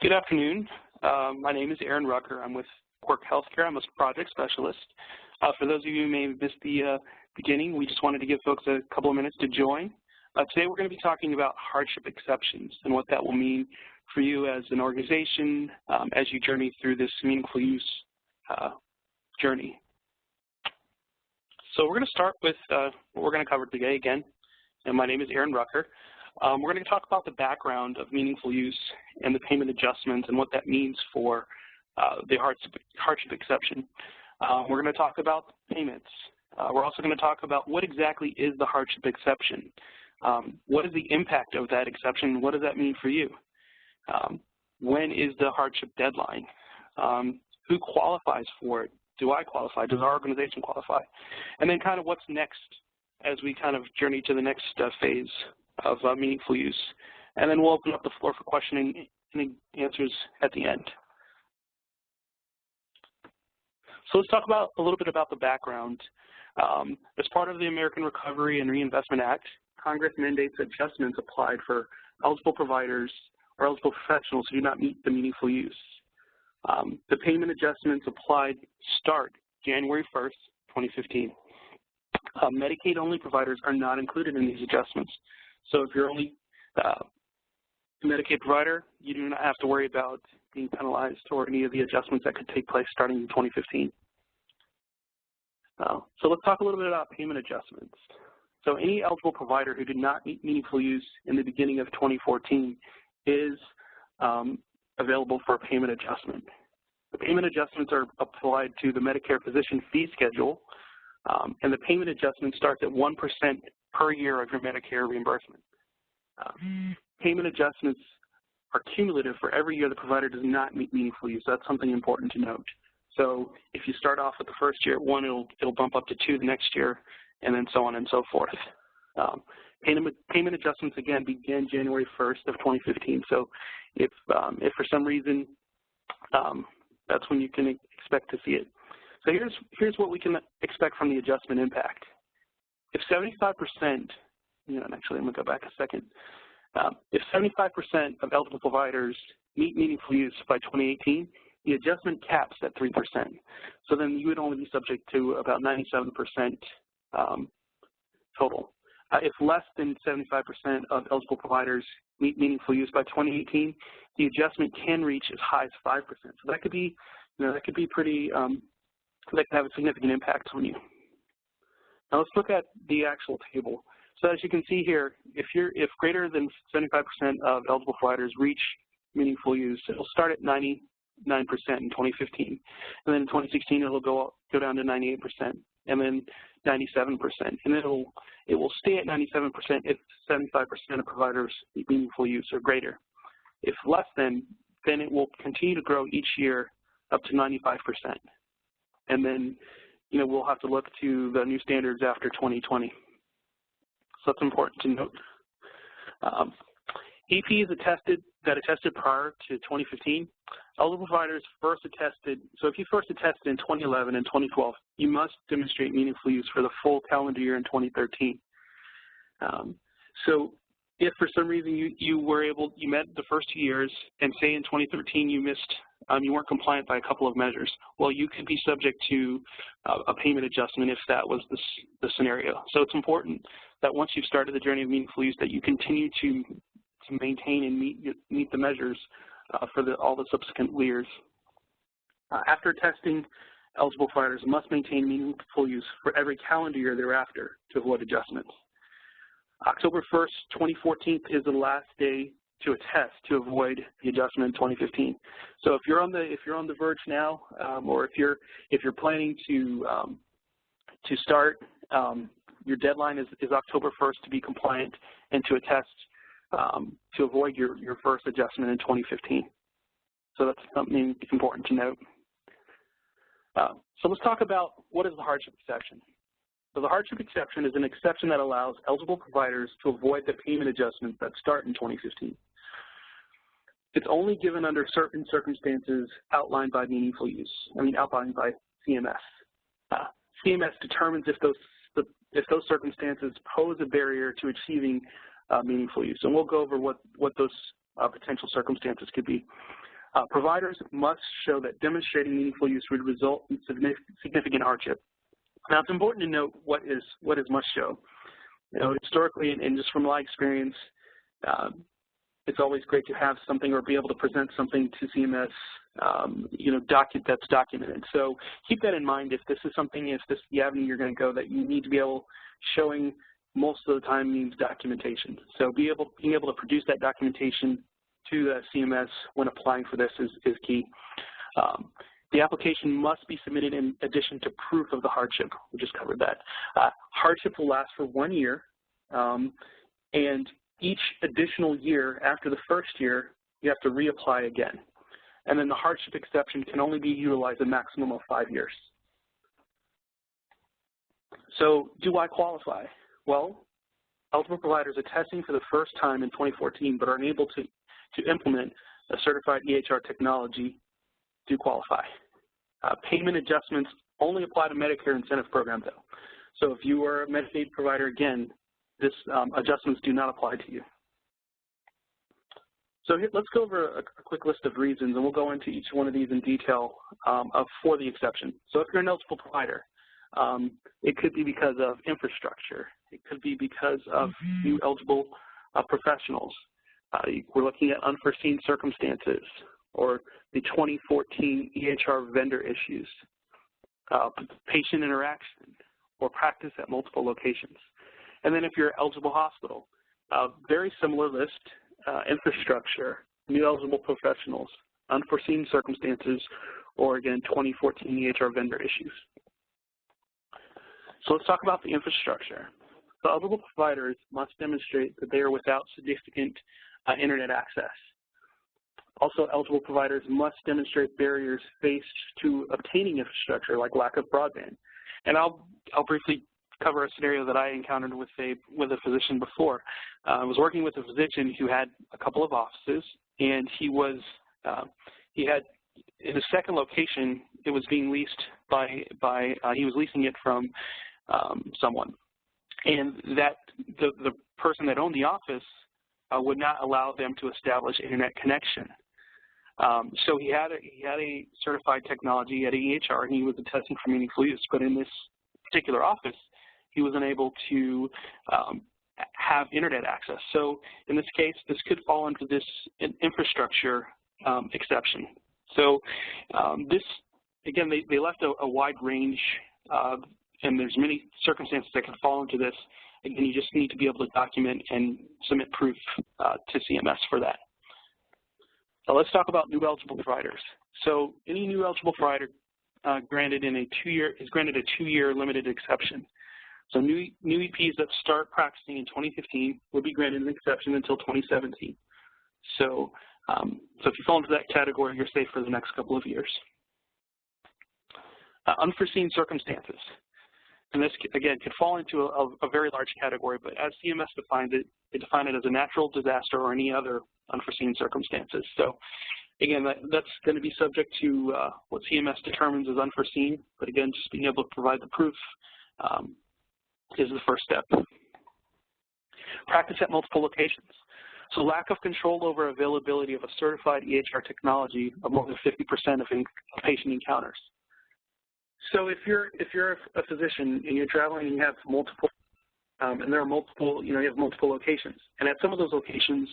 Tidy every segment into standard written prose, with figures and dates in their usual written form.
Good afternoon. My name is Aaron Rucker. I'm with Quirk Healthcare. I'm a project specialist. For those of you who may have missed the beginning, we just wanted to give folks a couple of minutes to join. Today we're going to be talking about hardship exceptions and what that will mean for you as an organization as you journey through this meaningful use journey. So we're going to start with what we're going to cover today again, and my name is Aaron Rucker. We're going to talk about the background of meaningful use and the payment adjustments and what that means for the hardship exception. We're going to talk about payments. We're also going to talk about what exactly is the hardship exception. What is the impact of that exception? What does that mean for you? When is the hardship deadline? Who qualifies for it? Do I qualify? Does our organization qualify? And then kind of what's next as we kind of journey to the next phase of meaningful use. And then we'll open up the floor for questioning and answers at the end. So let's talk about a little bit about the background. As part of the American Recovery and Reinvestment Act, Congress mandates adjustments applied for eligible providers or eligible professionals who do not meet the meaningful use. The payment adjustments applied start January 1st, 2015. Medicaid-only providers are not included in these adjustments. So if you're only a Medicaid provider, you do not have to worry about being penalized or any of the adjustments that could take place starting in 2015. So let's talk a little bit about payment adjustments. So any eligible provider who did not meet meaningful use in the beginning of 2014 is available for a payment adjustment. The payment adjustments are applied to the Medicare physician fee schedule, and the payment adjustment starts at 1% per year of your Medicare reimbursement. Payment adjustments are cumulative for every year the provider does not meet meaningful use. That's something important to note. So if you start off with the first year at 1, it'll bump up to 2 the next year, and then so on and so forth. Payment adjustments, again, begin January 1st of 2015. So if for some reason, that's when you can expect to see it. So here's what we can expect from the adjustment impact. If 75%, actually I'm going to go back a second. If 75% of eligible providers meet meaningful use by 2018, the adjustment caps at 3%. So then you would only be subject to about 97% total. If less than 75% of eligible providers meet meaningful use by 2018, the adjustment can reach as high as 5%. So that could be, pretty, that can have a significant impact on you. Now let's look at the actual table. So as you can see here, if greater than 75% of eligible providers reach meaningful use, it'll start at 99% in 2015, and then in 2016 it'll go down to 98%, and then 97%, and it will stay at 97% if 75% of providers meet meaningful use or greater. If less than, then it will continue to grow each year up to 95%, and then we'll have to look to the new standards after 2020. So that's important to note. EPs that attested prior to 2015, eligible providers first attested. So if you first attested in 2011 and 2012, you must demonstrate meaningful use for the full calendar year in 2013. So if for some reason you met the first 2 years, and say in 2013 you weren't compliant by a couple of measures, well, you could be subject to a payment adjustment if that was the scenario. So it's important that once you've started the journey of meaningful use, that you continue to maintain and meet the measures for all the subsequent years. After testing, eligible providers must maintain meaningful use for every calendar year thereafter to avoid adjustments. October 1st, 2014 is the last day to attest to avoid the adjustment in 2015. So if you're on the verge now, or if you're planning to start, your deadline is October 1st to be compliant and to attest to avoid your first adjustment in 2015. So that's something important to note. So let's talk about what is the hardship exception. So the hardship exception is an exception that allows eligible providers to avoid the payment adjustments that start in 2015. It's only given under certain circumstances outlined by meaningful use. Outlined by CMS. CMS determines if those circumstances pose a barrier to achieving meaningful use, and we'll go over what those potential circumstances could be. Providers must show that demonstrating meaningful use would result in significant hardship. Now, it's important to note what is must show. Historically, and just from my experience, it's always great to have something or be able to present something to CMS, that's documented. So keep that in mind if this is the avenue you're going to go, that you need to be able, showing most of the time means documentation. So being able to produce that documentation to CMS when applying for this is key. The application must be submitted in addition to proof of the hardship. We just covered that. Hardship will last for 1 year, and each additional year after the first year, you have to reapply again. And then the hardship exception can only be utilized a maximum of 5 years. So do I qualify? Well, eligible providers attesting for the first time in 2014 but are unable to implement a certified EHR technology do qualify. Payment adjustments only apply to Medicare incentive program, though. So if you are a Medicaid provider, again, this adjustments do not apply to you. So let's go over a quick list of reasons, and we'll go into each one of these in detail for the exception. So if you're an eligible provider, it could be because of infrastructure. It could be because of new eligible professionals. We're looking at unforeseen circumstances, or the 2014 EHR vendor issues, patient interaction, or practice at multiple locations. And then if you're an eligible hospital, very similar list, infrastructure, new eligible professionals, unforeseen circumstances, or again, 2014 EHR vendor issues. So let's talk about the infrastructure. The eligible providers must demonstrate that they are without significant internet access. Also, eligible providers must demonstrate barriers faced to obtaining infrastructure, like lack of broadband. And I'll briefly cover a scenario that I encountered with a physician before. I was working with a physician who had a couple of offices, and he had in his second location, it was being leased he was leasing it from someone, and that the person that owned the office would not allow them to establish internet connection. So he had a certified technology at EHR, and he was attesting for meaningful use. But in this particular office, he was unable to have internet access. So in this case, this could fall into this infrastructure exception. So this, again, they left a wide range, and there's many circumstances that can fall into this. Again, you just need to be able to document and submit proof to CMS for that. Now let's talk about new eligible providers. So any new eligible provider is granted a 2-year limited exception. So new EPs that start practicing in 2015 will be granted an exception until 2017. So if you fall into that category, you're safe for the next couple of years. Unforeseen circumstances. And this, again, could fall into a very large category, but as CMS defined it, they define it as a natural disaster or any other unforeseen circumstances. So, again, that's going to be subject to what CMS determines as unforeseen, but again, just being able to provide the proof is the first step. Practice at multiple locations. So lack of control over availability of a certified EHR technology of more than 50% of patient encounters. So if you're a physician and you're traveling and you have multiple, and there are multiple, you have multiple locations, and at some of those locations,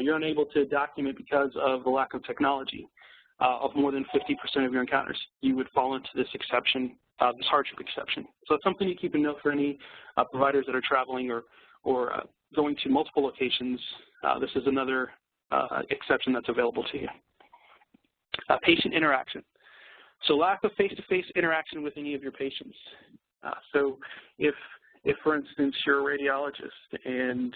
you're unable to document because of the lack of technology of more than 50% of your encounters, you would fall into this exception, this hardship exception. So it's something to keep in note for any providers that are traveling or going to multiple locations. This is another exception that's available to you. Patient interaction. So lack of face-to-face interaction with any of your patients. So if for instance you're a radiologist and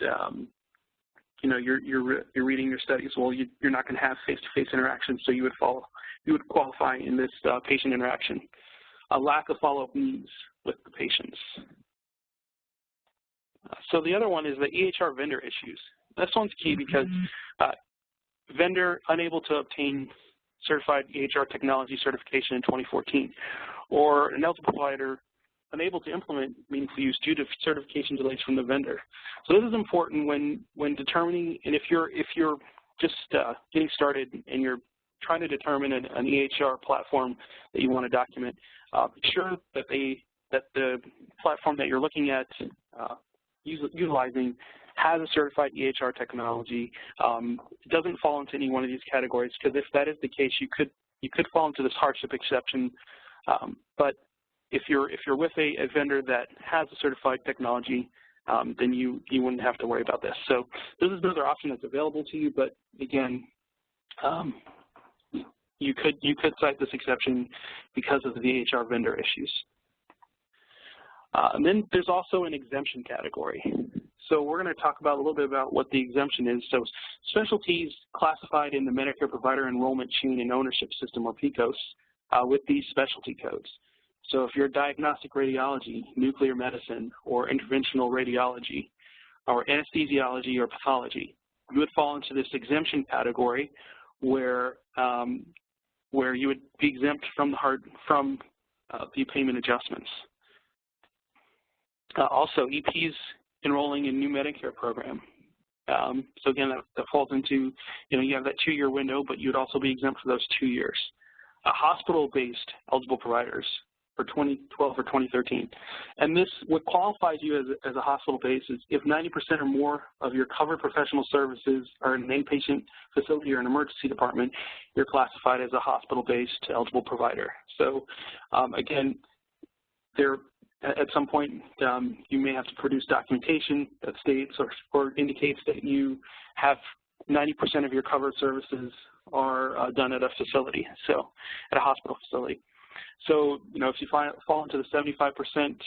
you're reading your studies, well, you're not going to have face-to-face interaction, so you would qualify in this patient interaction. A lack of follow-up needs with the patients. So the other one is the EHR vendor issues. This one's key because vendor unable to obtain certified EHR technology certification in 2014, or an eligible provider unable to implement meaningful use due to certification delays from the vendor. So this is important when determining, and if you're just getting started and you're trying to determine an EHR platform that you want to document, be sure that the platform that you're looking at utilizing has a certified EHR technology. It doesn't fall into any one of these categories, because if that is the case, you could fall into this hardship exception. But if you're with a vendor that has a certified technology, then you wouldn't have to worry about this. So this is another option that's available to you, but again, you could cite this exception because of the EHR vendor issues. And then there's also an exemption category. So we're going to talk about a little bit about what the exemption is. So specialties classified in the Medicare Provider Enrollment Chain and Ownership System, or PCOS, with these specialty codes. So if you're diagnostic radiology, nuclear medicine, or interventional radiology, or anesthesiology or pathology, you would fall into this exemption category where you would be exempt from the payment adjustments. Also, EPs enrolling in new Medicare program. So again, that falls into, you have that 2-year window, but you'd also be exempt for those 2 years. Hospital-based eligible providers for 2012 or 2013. And this, what qualifies you as a hospital-based is if 90% or more of your covered professional services are in an inpatient facility or an emergency department, you're classified as a hospital-based eligible provider. So again, at some point, you may have to produce documentation that states or indicates that you have 90% of your covered services are done at a facility, so at a hospital facility. So, if you fall into the 75%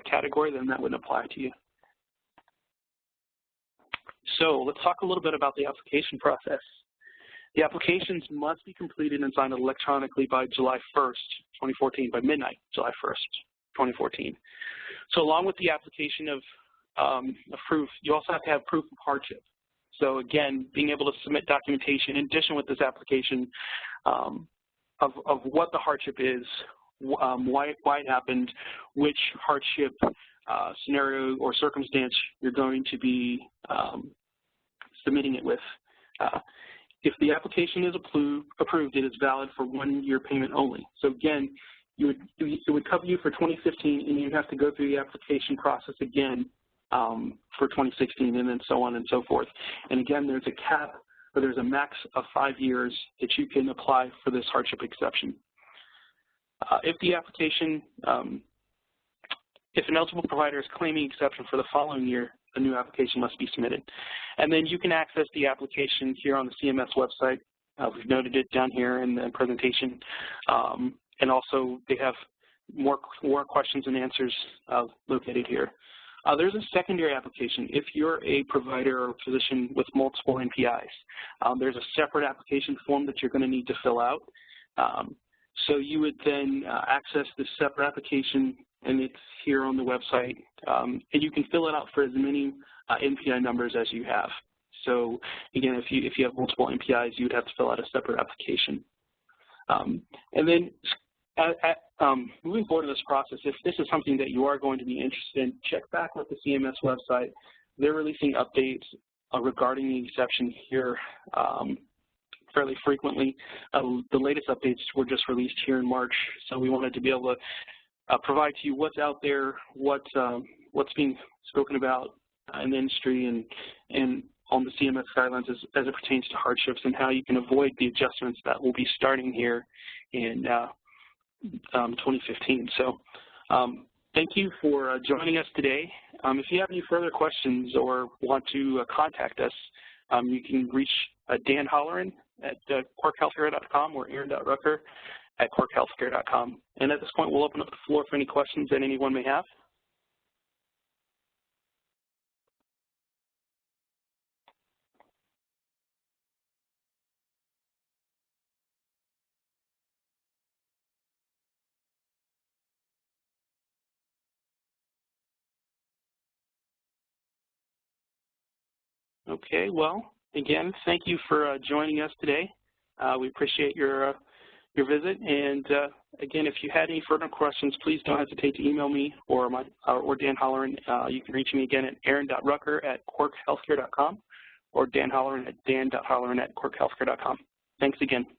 category, then that wouldn't apply to you. So let's talk a little bit about the application process. The applications must be completed and signed electronically by July 1st, 2014, by midnight, July 1st, 2014. So along with the application of proof, you also have to have proof of hardship. So again, being able to submit documentation in addition with this application of what the hardship is, why it happened, which hardship scenario or circumstance you're going to be submitting it with. If the application is approved, it is valid for 1-year payment only. So again, it would cover you for 2015, and you'd have to go through the application process again for 2016, and then so on and so forth. And again, there's a cap, or there's a max of 5 years that you can apply for this hardship exception. If the application, if an eligible provider is claiming exception for the following year, a new application must be submitted. And then you can access the application here on the CMS website. We've noted it down here in the presentation. And also they have more questions and answers located here. There's a secondary application. If you're a provider or physician with multiple NPIs, there's a separate application form that you're going to need to fill out. So you would then access this separate application, and it's here on the website. And you can fill it out for as many NPI numbers as you have. So again, if you have multiple NPIs, you would have to fill out a separate application. And then moving forward in this process, if this is something that you are going to be interested in, check back with the CMS website. They're releasing updates regarding the exception here fairly frequently. The latest updates were just released here in March, so we wanted to be able to provide to you what's out there, what's being spoken about in the industry and on the CMS guidelines as it pertains to hardships, and how you can avoid the adjustments that will be starting here in 2015. So thank you for joining us today. If you have any further questions or want to contact us, you can reach Dan Holleran at quirkhealthcare.com or aaron.rucker@quirkhealthcare.com. And at this point, we'll open up the floor for any questions that anyone may have. Okay, well, again, thank you for joining us today. We appreciate your visit, and again, if you had any further questions, please don't hesitate to email me or Dan Holleran. You can reach me again at aaron.rucker@quirkhealthcare.com or Dan Holleran at dan.holleran@quirkhealthcare.com. Thanks again.